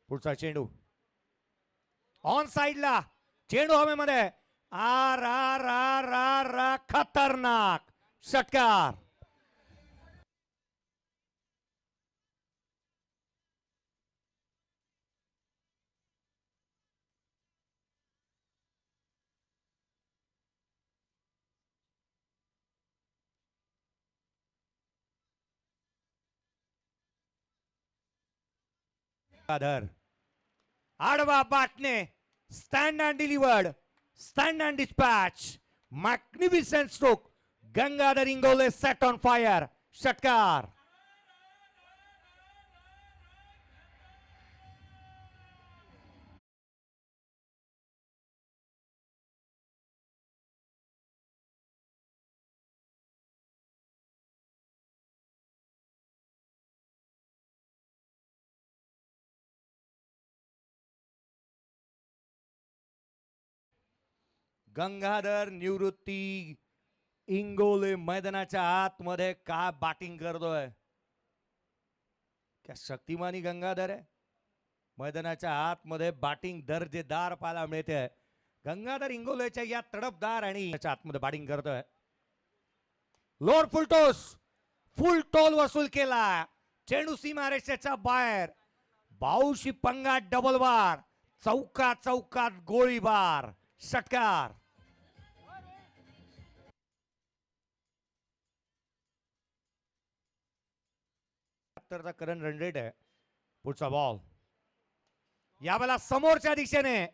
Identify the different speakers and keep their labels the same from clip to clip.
Speaker 1: पुढचा चेंडू ऑन साइडला, चेंडू हवेमध्ये, आर आर आर आर आर, खतरनाक षटकार. आडवा बाटणे, stand and delivered, stand and dispatch, magnificent stroke. Gangadhar Ingole set on fire, षटकार. गंगाधर निवृत्ती इंगोले मैदानाच्या आतमध्ये काय बॅटिंग करतोय. क्या शक्तिमानी गंगाधर आहे. मैदानाच्या आतमध्ये बॅटिंग दर्जेदार पाहायला मिळते. गंगाधर इंगोलेच्या या तडफदार आणि आतमध्ये बॅटिंग करतोय. लोअर फुल टॉस, फुल टोल वसूल केला. चेंडू सीमारेषेच्या बाहेर, बाऊशी पंगा, डबल बार, चौकात चौकात गोळीबार, षटकार. करंट रन रेट आहे. पुढचा बॉल यावेळेला समोरच्या दिशेने,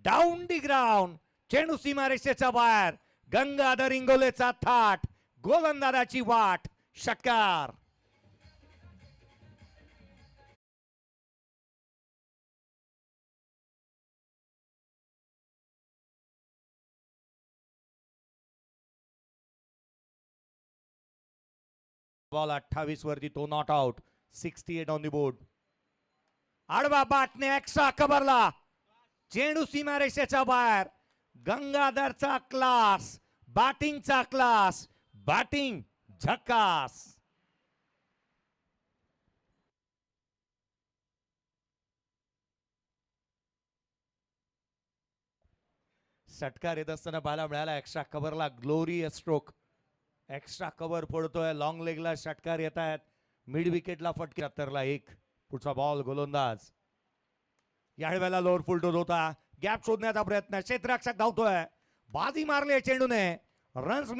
Speaker 1: डाऊन दी ग्राउंड, चेंडू सीमारेषेच्या बाहेर. गंगाधर इंगोलेचा थाट, गोलंदाजाची वाट, षटकार. बॉल 28 वरती, तो not out. 68 on the board. आडवा बाटणे, एक्स्ट्रा कव्हरला, चेंडू सीमारेषेच्या बाहेर. गंगाधरचा क्लास, बॅटिंगचा क्लास, बॅटिंग झकास. षटकार येत असताना पाहायला मिळाला. एक्स्ट्रा कव्हरला ग्लोरियस स्ट्रोक, एक्स्ट्रा कव्हर फोडतोय. लॉंग लेगला षटकार येत आहेत. मिड विकेटला फटके. 70ला 1. पुढचा बॉल गोलंदाज. या वेळेला लोअर फुल टॉस होता. गॅप शोधण्याचा प्रयत्न, क्षेत्ररक्षक धावतोय. बाजी मारली चेंडूने. रन्स